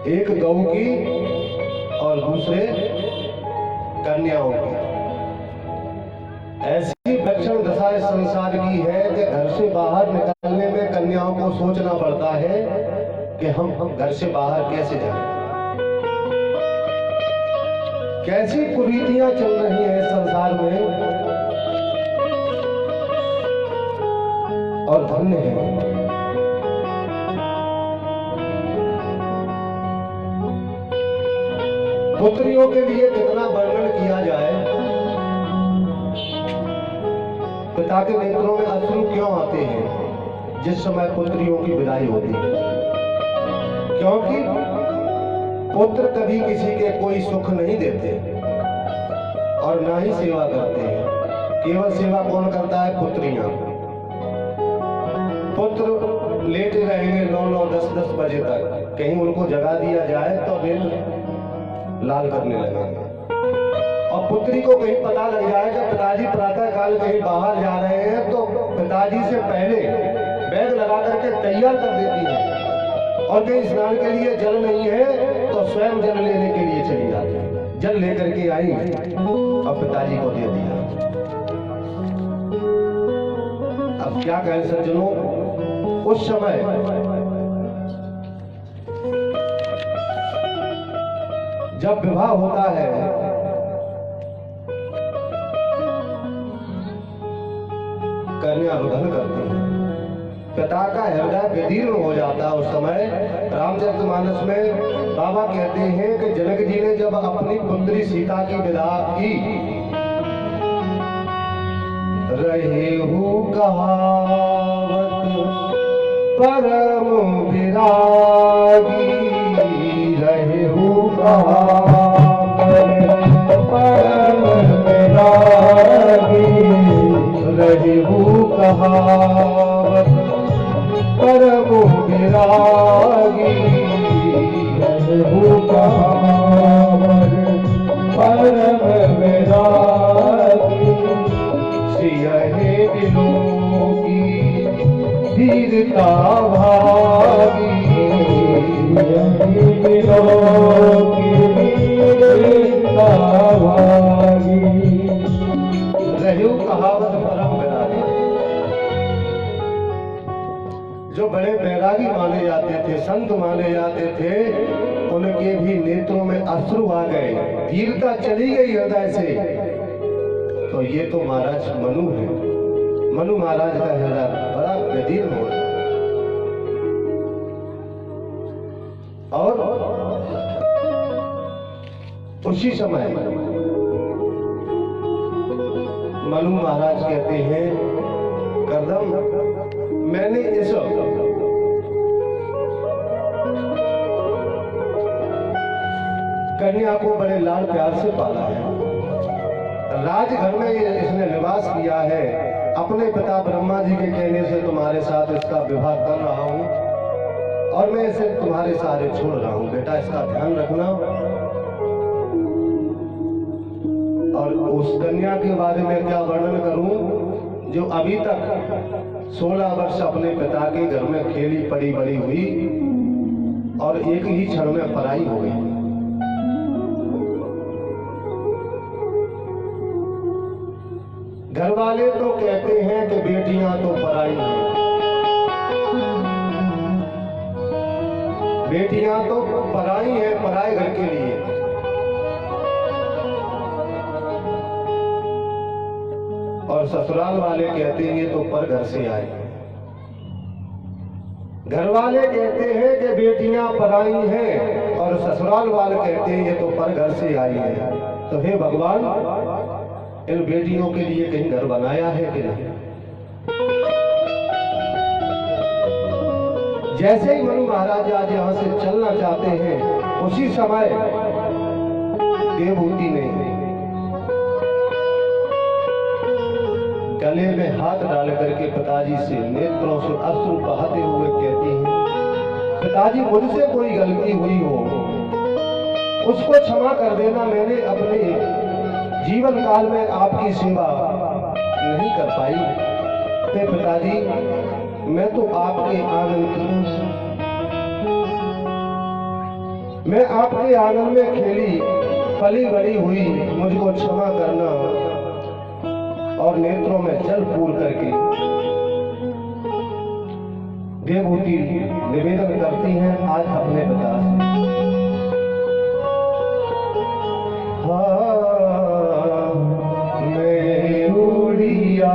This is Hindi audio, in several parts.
एक गौ की और दूसरे कन्याओं की। ऐसी विलक्षण दशा इस संसार की है कि घर से बाहर निकलने में कन्याओं को सोचना पड़ता है कि हम घर से बाहर कैसे जाएं। कैसी कुरीतियां चल रही हैं इस संसार में, और धन्य है पुत्रियों के लिए कितना वर्णन किया जाए। पिता के नेत्रों में अश्रु क्यों आते हैं जिस समय पुत्रियों की विदाई होती है? क्योंकि पुत्र कभी किसी के कोई सुख नहीं देते और ना ही सेवा करते हैं। केवल सेवा कौन करता है? पुत्रियां। पुत्र लेटे रहेंगे 9-9, 10-10 बजे तक, कहीं उनको जगा दिया जाए तो दिन लाल करने लगेंगे। और पुत्री को कहीं पता लग जाए कि पिताजी प्रातः काल कहीं बाहर जा रहे हैं तो पिताजी से पहले बैग लगा करके तैयार कर देती है। और कहीं स्नान के लिए जल नहीं है तो स्वयं जल लेने के लिए चली जाती है। जल लेकर के आई और पिताजी को दे दिया। अब क्या कहें सज्जनों, उस समय जब विवाह होता है कन्या रुदन करती है, पिता का हृदय विदीर्ण हो जाता है। उस समय रामचरितमानस में बाबा कहते हैं कि जनक जी ने जब अपनी पुत्री सीता की विदा की, रहेहु कहावत परम विरागी, रहेहु कहावत परम विरागी, रहेहु कहावत परम विरागी, रहेहु कहावत परम विरागी, सियहि दिलों की धीरता भागी, सियहि दिलों की धीरता भागी, रहेहु कहावत परम विरागी। जो बड़े बैरागी माने जाते थे, संत माने जाते थे, उनके भी नेत्रों में अश्रु आ गए, धीरता चली गई हृदय से। तो ये तो महाराज मनु है। मनु महाराज का हृदय बड़ा व्यदीर्ण हो रहा है। और उसी समय मनु महाराज कहते हैं, करदम मैंने इस कन्या को बड़े लाड प्यार से पाला है। राजघर में इसने निवास किया है। अपने पिता ब्रह्मा जी के कहने से तुम्हारे साथ इसका विवाह कर रहा हूं और मैं इसे तुम्हारे सहारे छोड़ रहा हूं। बेटा इसका ध्यान रखना। और उस कन्या के बारे में क्या वर्णन करूं जो अभी तक 16 वर्ष अपने पिता के घर में खेली पड़ी बड़ी हुई और एक ही क्षण में पराई हो गई। घर वाले तो कहते हैं कि बेटियां तो पराई हैं, बेटियां तो पराई हैं पराए घर के लिए। और ससुराल वाले कहते हैं ये तो पर घर से आई। घर वाले कहते हैं कि बेटियां पराई हैं और ससुराल वाले कहते हैं ये तो पर घर से आई है। तो हे भगवान, इन बेटियों के लिए कहीं घर बनाया है कि नहीं? जैसे ही मनु महाराज आज यहां से चलना चाहते हैं, उसी समय देवहूति ने गले में हाथ डाल करके पिताजी से नेत्रों से अश्रु बहाते हुए कहती हैं, पिताजी मुझसे कोई गलती हुई हो उसको क्षमा कर देना। मैंने अपने जीवन काल में आपकी सेवा नहीं कर पाई। तो पिताजी मैं तो आपके आंगन की मैं आपके आंगन में खेली पली बड़ी हुई, मुझको क्षमा करना, और नेत्रों में जल पूर करके देवभूति निवेदन करती हैं आज अपने पिता से। हाँ, मैं उड़िया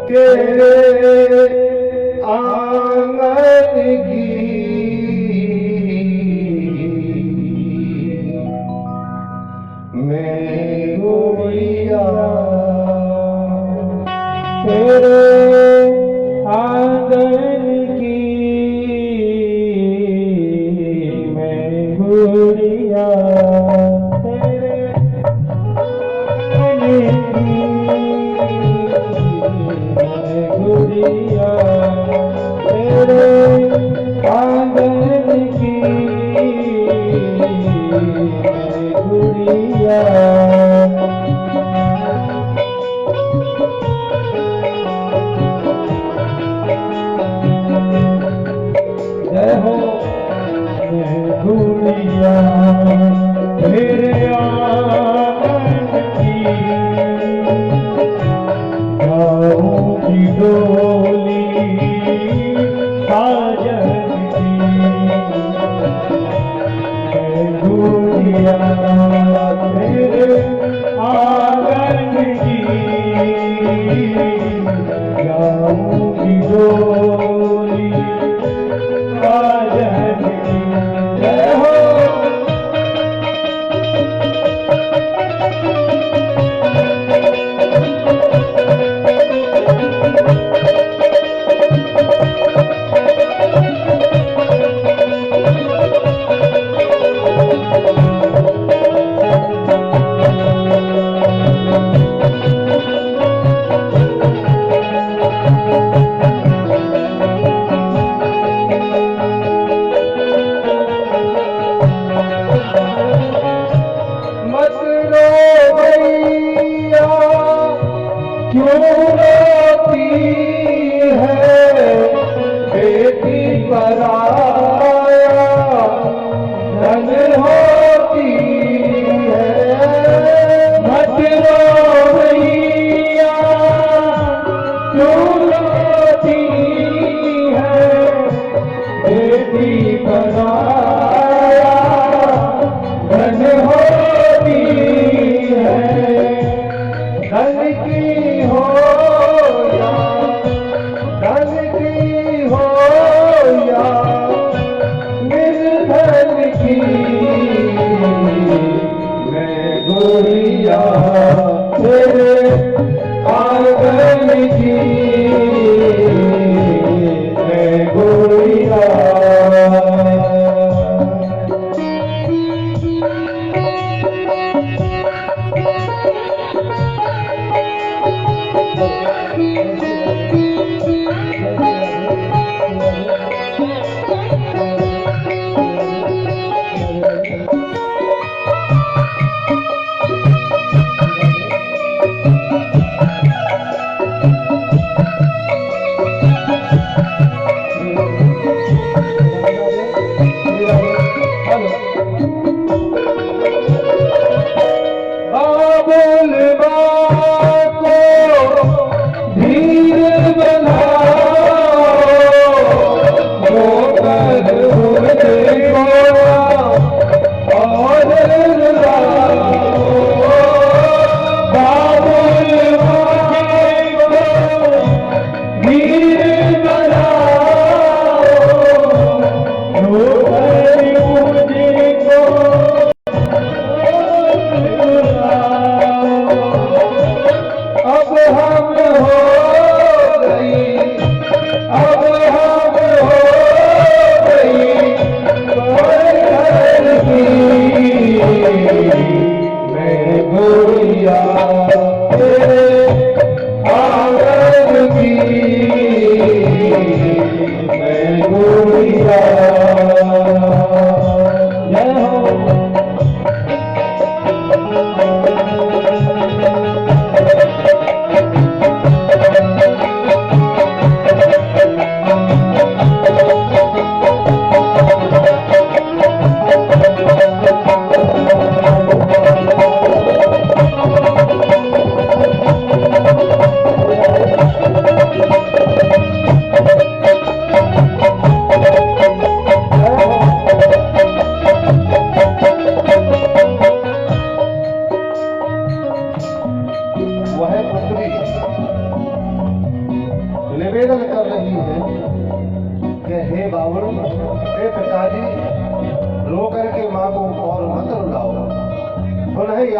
तेरे आंगन की, मैं उड़िया तेरे आंगन की, मैं गुड़िया तेरे आंगन की, मैं गुड़िया तेरे आंगन की, मैं गुड़िया। जय हो मैं गुड़िया तेरे आंगन की, गाऊंगी डोली साजन की, मैं गुड़िया तेरे आंगन की, गाऊंगी डोली साजन की। जय हो मत रो भैया क्यों रोती है, बेटी पराया धन होती है। मत रो भैया क्यों रोती है, बेटी पराया धन होती है। धन की हो या धन की हो या निर्धन की, मैं गुड़िया तेरे आंगन की, मैं गुड़िया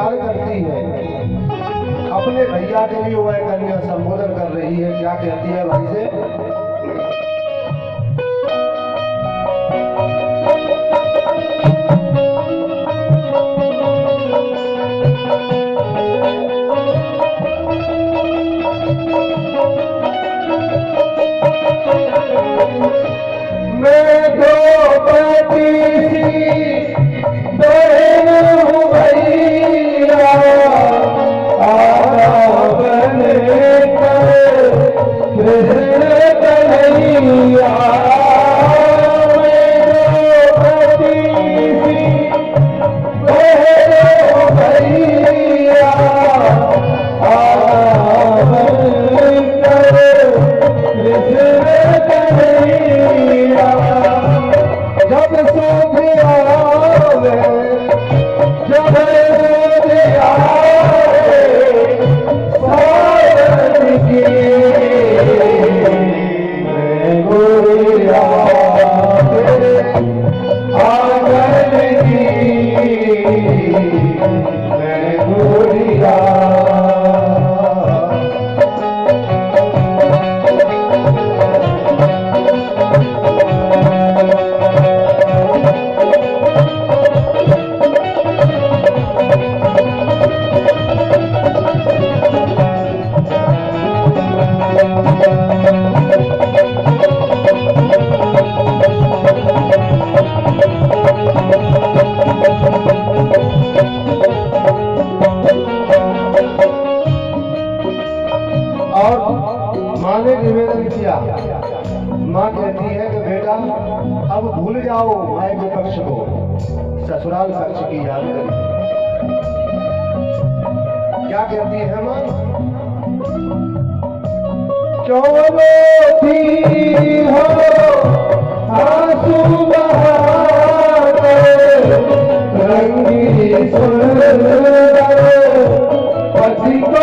प्यार करती है। अपने भैया के लिए वह कन्या संबोधन कर रही है। क्या कहती है भाई से? मैं द्रौपदी बहन हूँ भैया, आना बनकर कृष्ण कन्हैया। मैं द्रौपदी बहन हूँ भैया, आना बनकर कृष्ण कन्हैया। जब सुख आवे, जब सुख आवे सावन की, मैं गोरिया तेरे आंगन की, मैं गोरिया। और माँ ने निवेदन किया। माँ कहती है कि बेटा अब भूल जाओ मायके पक्ष को, ससुराल पक्ष की याद करिए। क्या कहती है माँ? चौबी हो आंसू बहाकर, रंगी सुंदर पति को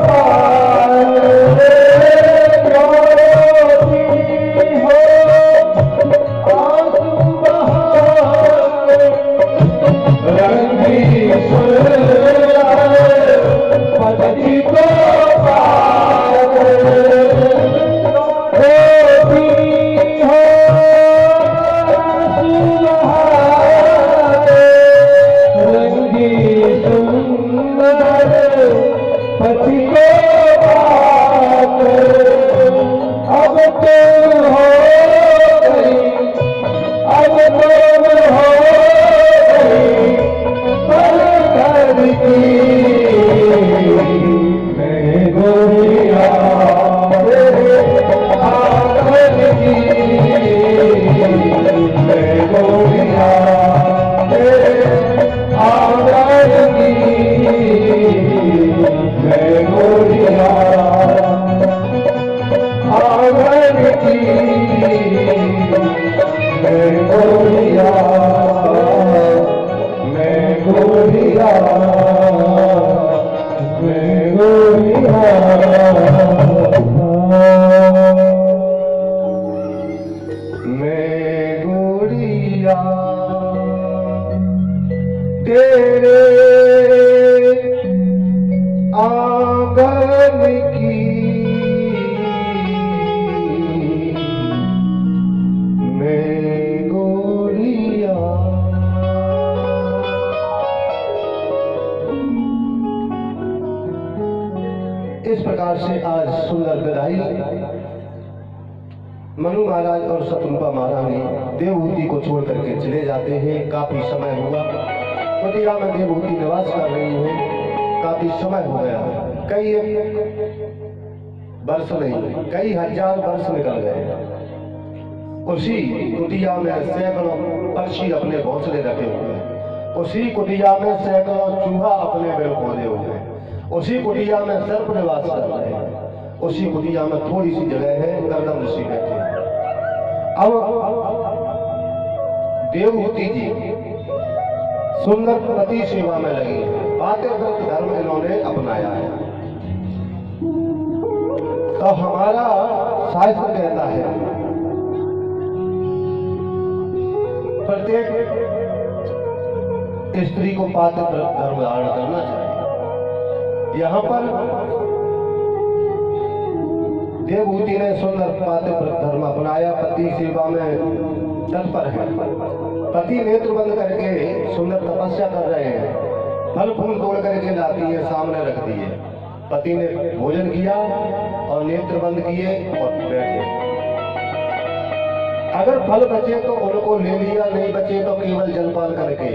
पाए। चौबी हो आंसू बहाकर, रंगी सुंदर पति को पाए। पति को अब तो हो गई, अब तो हो गई पर घर की, मैं गोरिया तेरे आंगन की, मैं गोरिया तेरे आंगन की, मैं गोरिया आंगन की, मैं गोरिया, मैं गोरिया, मैं गोरिया। मैं गोरिया तेरे आंगन की, मैं गोरिया। इस प्रकार से आज सुंदर विदाई मनु महाराज और शत्रुपा महारानी देवहूति को छोड़ करके चले जाते हैं। काफी समय हुआ, कुटिया में देवहूति निवास कर रही है। काफी समय हो गया, कई वर्ष नहीं, कई हजार वर्ष निकल गए। उसी कुटिया में सैकड़ों पक्षी अपने घोंसले रखे हुए हैं। उसी कुटिया में सैकड़ों चूहा अपने बेल खोदे हुए हैं। उसी कुटिया में सर्प निवास कर रहे हैं। उसी कुटिया में थोड़ी सी जगह है, कर्दम ऋषि बैठे हैं। अब देवहूति जी सुंदर पति सेवा में लगी है। पातिव्रत धर्म इन्होंने अपनाया है। तो हमारा शास्त्र कहता है प्रत्येक स्त्री को पातिव्रत धर्म धारण करना चाहिए। यहाँ पर देवहूति ने सुंदर पात्र धर्म अपनाया, पति सेवा में तत्पर है। पति नेत्र बंद करके सुंदर तपस्या कर रहे हैं, फल फूल तोड़ करके लाती है, सामने रख दिए। पति ने भोजन किया और नेत्र बंद किए और बैठे। अगर फल बचे तो उनको ले लिया, नहीं बचे तो केवल जलपान करके।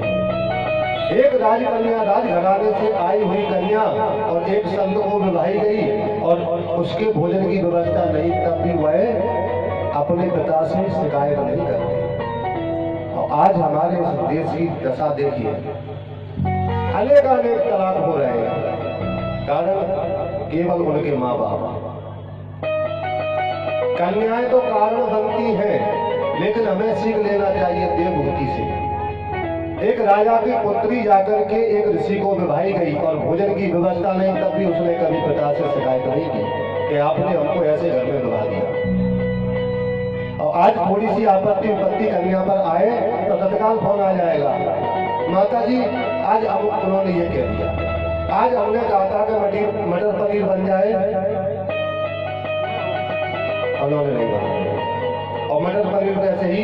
एक राजकन्या राजघराने से आई हुई कन्या और एक संत को विवाही गई और उसके भोजन की व्यवस्था नहीं, तब भी वह अपने पिता से शिकायत नहीं करती। और आज हमारे इस देश की दशा देखिए, अनेक तलाक हो रहे हैं, कारण केवल उनके माँ बाप। कन्याएं तो कारण बनती हैं, लेकिन हमें सीख लेना चाहिए देवहूति से। एक राजा की पुत्री जाकर के एक ऋषि को विवाही गई और भोजन की व्यवस्था नहीं, तब भी उसने कभी पिता से शिकायत नहीं की कि आपने हमको ऐसे घर में विवाह दिया। और आज थोड़ी सी आपत्ति विपत्ति कन्या पर आए तो तत्काल फोन आ जाएगा, माता जी आज अब उन्होंने ये कह दिया, आज हमने कहा था कि मटर पनीर बन जाए, उन्होंने नहीं बनाया। और मटर पनीर ऐसे ही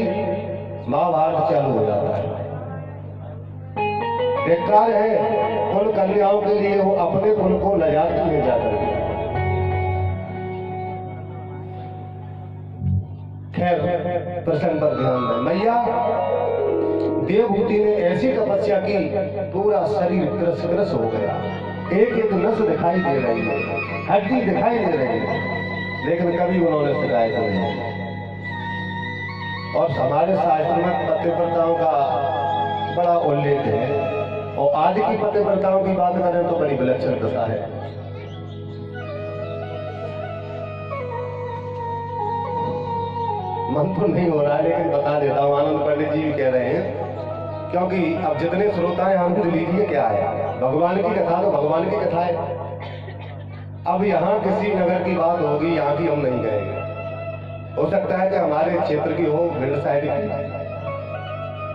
महाभारत चालू हो जाता है। धिक्कार है उन कन्याओं के लिए, वो अपने कुल को लजाती ले जाकर के। खैर प्रसंग पर ध्यान दें। मैया देवहूति ने ऐसी तपस्या की, पूरा शरीर क्रस हो गया, एक एक नस दिखाई दे रही है, हड्डी दिखाई दे रही है, लेकिन कभी उन्होंने शिकायत नहीं। और हमारे शास्त्र में पतिव्रताओं का बड़ा उल्लेख है, और आज की पतिव्रताओं की बात करें तो बड़ी विलक्षण दशा है। मन तो नहीं हो रहा है, लेकिन बता देता हूँ, आनंद पंडित जी भी कह रहे हैं, क्योंकि अब जितने श्रोता हैं आनंद लीजिए। क्या है, भगवान की कथा तो भगवान की कथा है। अब यहाँ किसी नगर की बात होगी, यहाँ की हम नहीं कहेंगे। हो सकता है कि हमारे क्षेत्र की हो, भिंड साइड की।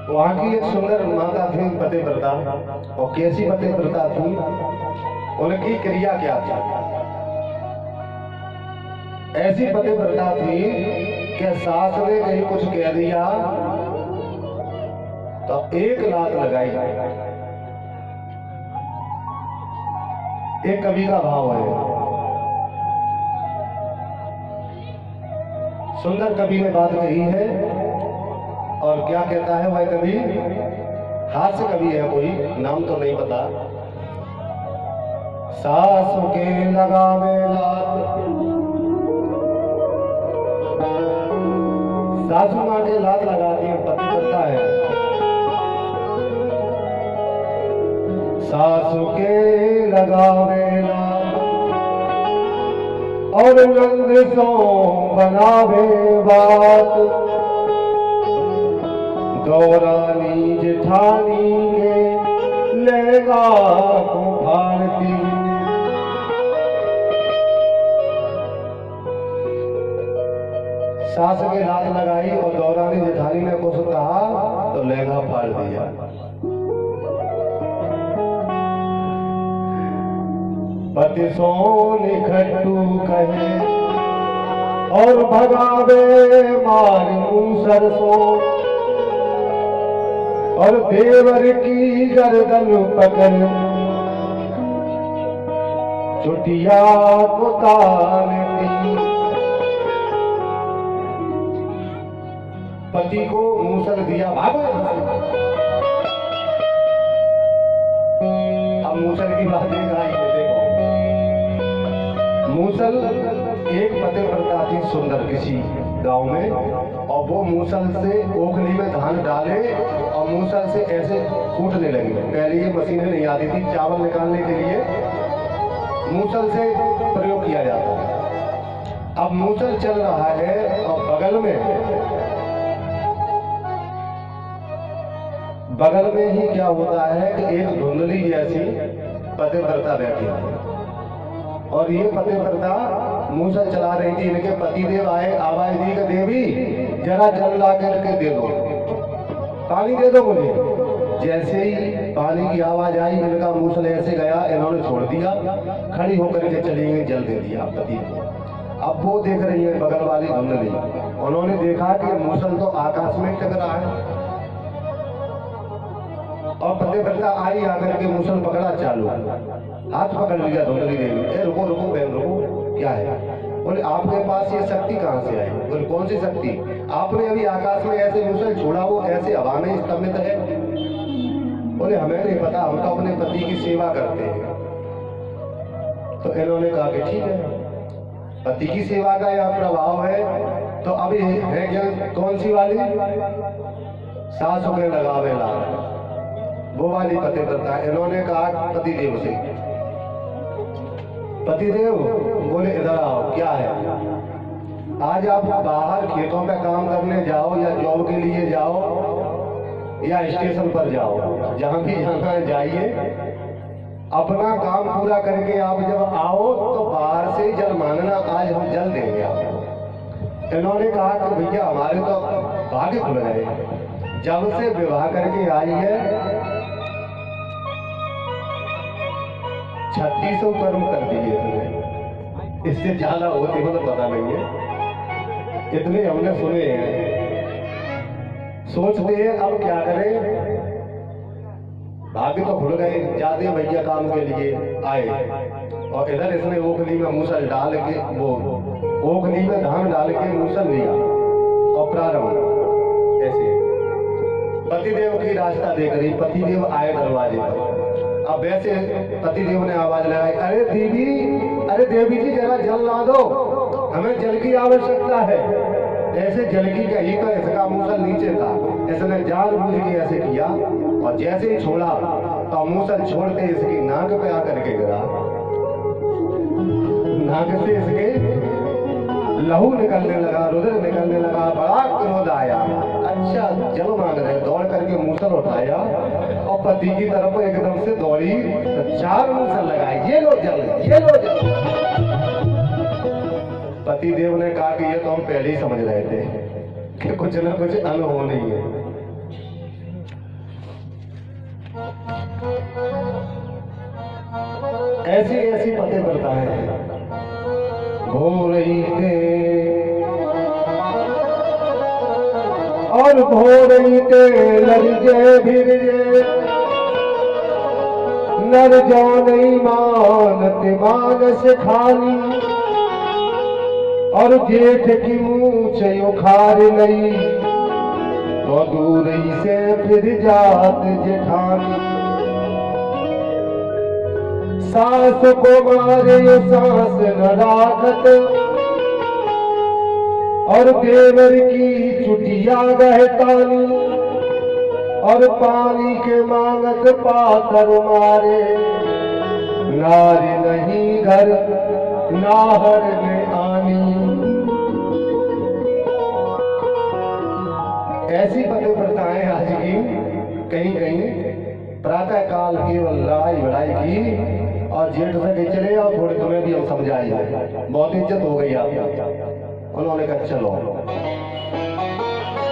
वहाँ की एक सुंदर माता थी पतिव्रता, और कैसी पतिव्रता थी, उनकी क्रिया क्या थी? ऐसी पतिव्रता थी कि सास ने कहीं कुछ कह दिया तो एक लात लगाई। एक कवि का भाव है, सुंदर कवि ने बात कही है, और क्या कहता है वह कवि? हास्य कवि है कोई, नाम तो नहीं पता। सासु के लगावे लात, सासु माँ के लात लगाती है, पति करता है। सासु के लगावे लात और नंद सो बनावे बात, दौरानी जेठानी के लेगा को फाड़ती। सास के लात लगाई और दौरानी जेठानी ने कुछ कहा तो लहंगा फाड़ दिया। पति सो निखट्टू कहे और भगावे मार मूसर सो, और देवर की गर्दन पकड़ चुटिया को तानती। पति को मूसल दिया, भागो। अब मूसल की बात देखो, मूसल एक पतिव्रता थी सुंदर किसी गांव में, और वो मूसल से ओखली में धान डाले और मूसल से ऐसे कूटने लगी। पहले ये मशीनें नहीं आती थी, चावल निकालने के लिए मूसल से प्रयोग किया जाता है। अब मूसल चल रहा है और बगल में ही क्या होता है कि एक धुंधली जैसी पतिव्रता बैठी है, और ये पतिव्रता मूसल चला रही थी। इनके पतिदेव आए, आवाज दी कि देवी जरा जल ला करके दे दो, पानी दे दो मुझे। जैसे ही पानी की आवाज आई, इनका मूसल ऐसे गया, इन्होंने छोड़ दिया, खड़ी होकर के चली गई, जल दे दिया पति को। अब वो देख रही है बगल वाली धुंधली, उन्होंने देखा कि मूसल तो आकाश में टकरा है, और पतिव्रता आई, आकर के मूसल पकड़ा, चालू हाथ पकड़ लिया धुंधली देवी। ए रुको रुको बहन रुको, क्या है? बोले आपके पास ये शक्ति कहाँ से आई? बोले कौन सी शक्ति? आपने अभी आकाश में ऐसे मूसल छोड़ा, वो ऐसे हवा में स्तंभित है। बोले हमें नहीं पता, हम तो अपने पति की सेवा करते हैं। तो इन्होंने कहा कि ठीक है, पति की सेवा का यह प्रभाव है, तो अभी है क्या? कौन सी वाली? सासु के लगावे ला, वो वाली पतिव्रता। इन्होंने कहा पतिदेव से, पतिदेव बोले इधर आओ, क्या है? आज आप बाहर खेतों पे काम करने जाओ, या जॉब के लिए जाओ, या स्टेशन पर जाओ, जहां भी जाना है जाइए, अपना काम पूरा करके आप जब आओ तो बाहर से जल मांगना, आज हम जल देंगे आपको। इन्होंने कहा कि भैया हमारे तो भाग्य खुल गए, जब से विवाह करके आई है 3600 कर्म कर दिए हमने, इससे ज्यादा होते हो तो पता नहीं है, इतने हमने सुने हैं। सोचते हैं अब क्या करें, भाग्य तो खुल गए, जाते हैं भैया काम के लिए आए, और इधर इसने ओखली में मूसल डाल के, वो ओखली में धान डाल के मूसल लिया और प्रारंभ ऐसे। पतिदेव की रास्ता देख रही, पतिदेव आए दरवाजे पर। अब वैसे पतिदेव ने आवाज लगाई, अरे देवी जी जरा जल ला दो, हमें जल की आवश्यकता है। ऐसे जल की कही तो इसका मूसल नीचे था, इसने जानबूझ के ऐसे किया, और जैसे ही छोड़ा तो मूसल छोड़ते इसकी नाक पे आकर के गिरा, नाक से इसके लहू निकलने लगा, रुधिर निकलने लगा, बड़ा क्रोध आया। अच्छा जल मांग रहे, दौड़ करके मूसल उठाया और पति की तरफ एकदम से दौड़ी, तो 4 मूसल लगाए, ये लो जल, ये लो जल। पति देव ने कहा कि ये तो हम पहले ही समझ रहे थे कि कुछ न कुछ अनहोनी है। ऐसी ऐसी पतिव्रताएं हैं। हो रही थे और भो रही थे, लड़के भिड़े नर जो नहीं मानते मानस खाली, और जेठ की मूछ उखाड़ लई, तो दूर ही से फिर जात जेठानी। सास को मारे सांस न राखत, और देवर की चुटिया गहतानी, और पानी के मांगत पाथर मारे, नारी नहीं घर नाहर में आनी। ऐसी पतिव्रताएं आज की कहीं कहीं प्रातः काल केवल लड़ाई लड़ाई की, और जेठ से के चले और थोड़े तुम्हें भी हम समझाइए, बहुत इज्जत हो गई आप। उन्होंने कहा चलो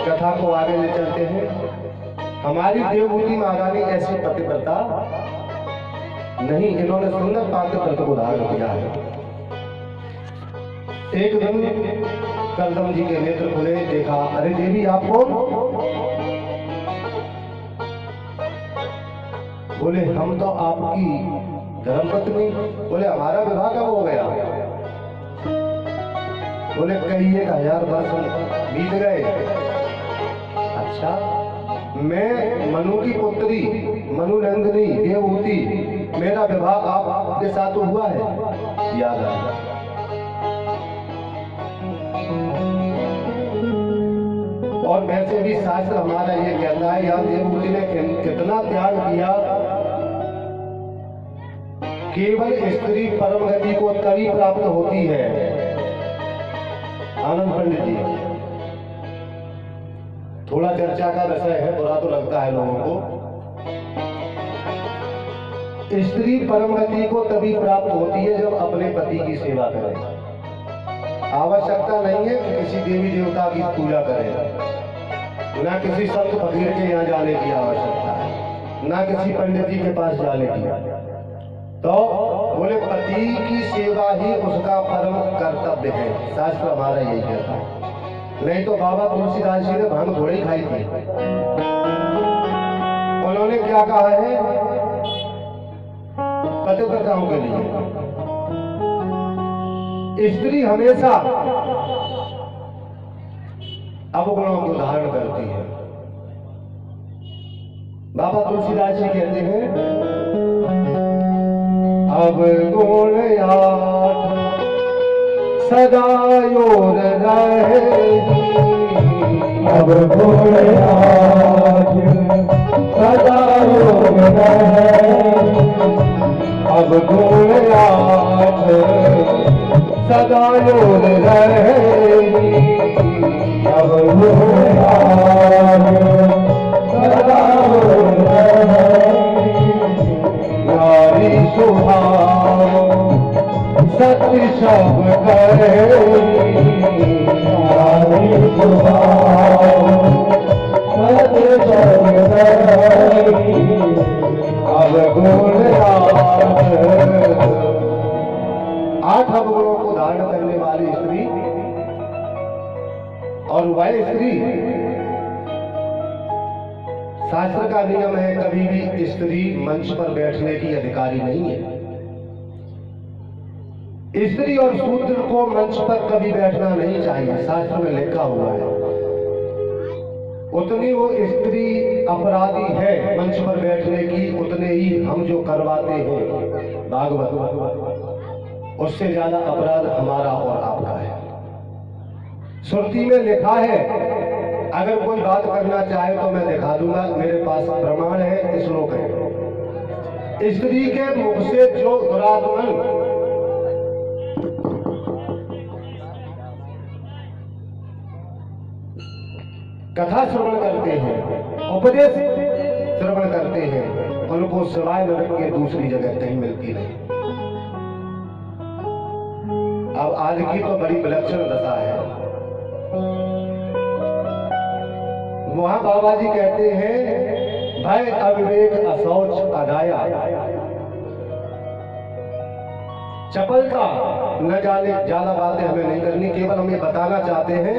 कथा को आगे ले चलते हैं। हमारी देवभूति महारानी ऐसी पतिव्रता नहीं, इन्होंने सुंदर पातिव्रत को धारण किया है। एक दिन करदम जी के नेत्र खुले, देखा, अरे देवी आप कौन? बोले हम तो आपकी धर्मपत्नी। बोले हमारा विवाह कब हो गया? बोले कई 1000 वर्ष बीत गए। अच्छा, मैं मनु की पुत्री मनु नंदिनी देवहूति, मेरा विवाह आपके साथ तो हुआ है? याद आया। और वैसे भी शास्त्र हमारा ये कहता है, यहाँ देवहूति ने कितना त्याग किया। केवल स्त्री परम गति को तभी प्राप्त होती है। आनंद पंडित जी, थोड़ा चर्चा का विषय है, बुरा तो लगता है लोगों को। स्त्री परम गति को तभी प्राप्त होती है जब अपने पति की सेवा करे। आवश्यकता नहीं है कि किसी देवी देवता की पूजा करें, ना किसी संत फकीर के यहाँ जाने की आवश्यकता है। ना किसी पंडित जी के पास जाने की। तो बोले पति की सेवा ही उसका परम कर्तव्य है, शास्त्र हमारा यही कहता है। नहीं तो बाबा तुलसीदास जी ने भांग थोड़ी खाई थी। उन्होंने क्या कहा है पतिव्रताओं के लिए, स्त्री हमेशा अवगुणों को धारण करती है। बाबा तुलसीदास जी कहते हैं अवगुण आठ सदा योर रहेगी, अवगुण आठ सदा योर रहेगी, अवगुण आठ सदा योर रहेगी, अवगुण आठ सदा योर रहेगी, नारी स्वभाव सत्य सब करेगी, नारी स्वभाव सत्य सब करेगी, अवगुण आठ अवगुणों को धारण करने वाली स्त्री, और वह स्त्री शास्त्र का नियम है कभी भी स्त्री मंच पर बैठने की अधिकारी नहीं है। स्त्री और शूद्र को मंच पर कभी बैठना नहीं चाहिए, शास्त्र में लिखा हुआ है। उतनी वो स्त्री अपराधी है मंच पर बैठने की, उतने ही हम जो करवाते हैं भागवत, उससे ज्यादा अपराध हमारा और आपका है। श्रुति में लिखा है, अगर कोई बात करना चाहे तो मैं दिखा दूंगा, मेरे पास प्रमाण है, श्लोक है। स्त्री के मुख से जो दुरात्मन कथा श्रवण करते हैं, उपदेश श्रवण करते हैं, उनको सिवाय नरक के दूसरी जगह कहीं मिलती नहीं। अब आज की तो बड़ी विलक्षण दशा है। वहां बाबा जी कहते हैं भय अविवेक असौच अदाया, चपलता न जाने, ज्यादा बातें हमें नहीं करनी, केवल हम ये बताना चाहते हैं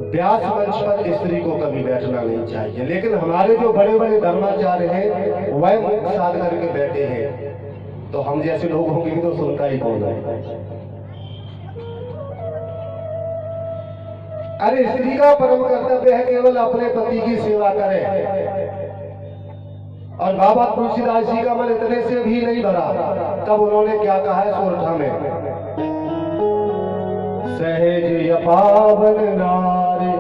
व्यास मंच पर स्त्री को कभी बैठना नहीं चाहिए। लेकिन हमारे जो बड़े बड़े धर्माचार्य हैं वह मुख साध करके बैठे हैं, तो हम जैसे लोग होंगे तो सुनता ही कौन है। अरे स्त्री का परम कर्तव्य है केवल अपने पति की सेवा करे, और बाबा तुलसीदास जी का मन इतने से भी नहीं भरा, तब उन्होंने क्या कहा है सोरठा में, सहज यपावन नारी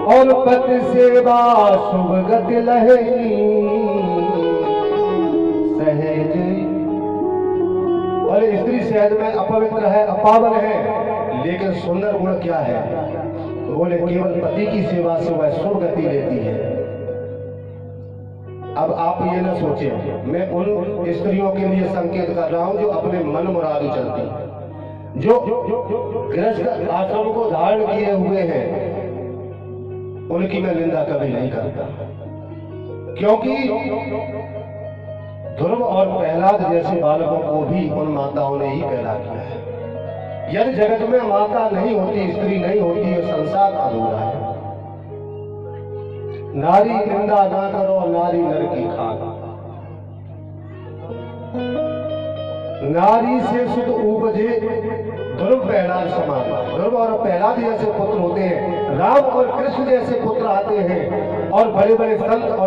और पति सेवा शुभ गति लहेगी, सहज। और स्त्री सहज में अपवित्र है, अपावन है, लेकिन सुंदर गुण क्या है, बोले केवल पति की सेवा से वह शुभ गति लेती है। अब आप ये न सोचें मैं उन स्त्रियों के लिए संकेत कर रहा हूं जो अपने मन मुरादू चलती, जो गृहस्थ आश्रम को धारण किए हुए हैं, उनकी मैं निंदा कभी नहीं करता, क्योंकि ध्रुव और प्रहलाद जैसे बालकों को भी उन माताओं ने ही पैदा किया है। यदि जगत में माता नहीं होती, स्त्री नहीं होती, ये संसार अधूरा है। नारी निंदा ना करो, नारी नर की खाक, नारी से शुद्ध उपजे ध्रुव प्रहलाद समान। ध्रुव और प्रहलाद जैसे पुत्र होते हैं, राम और कृष्ण जैसे पुत्र आते हैं, और बड़े बड़े संत और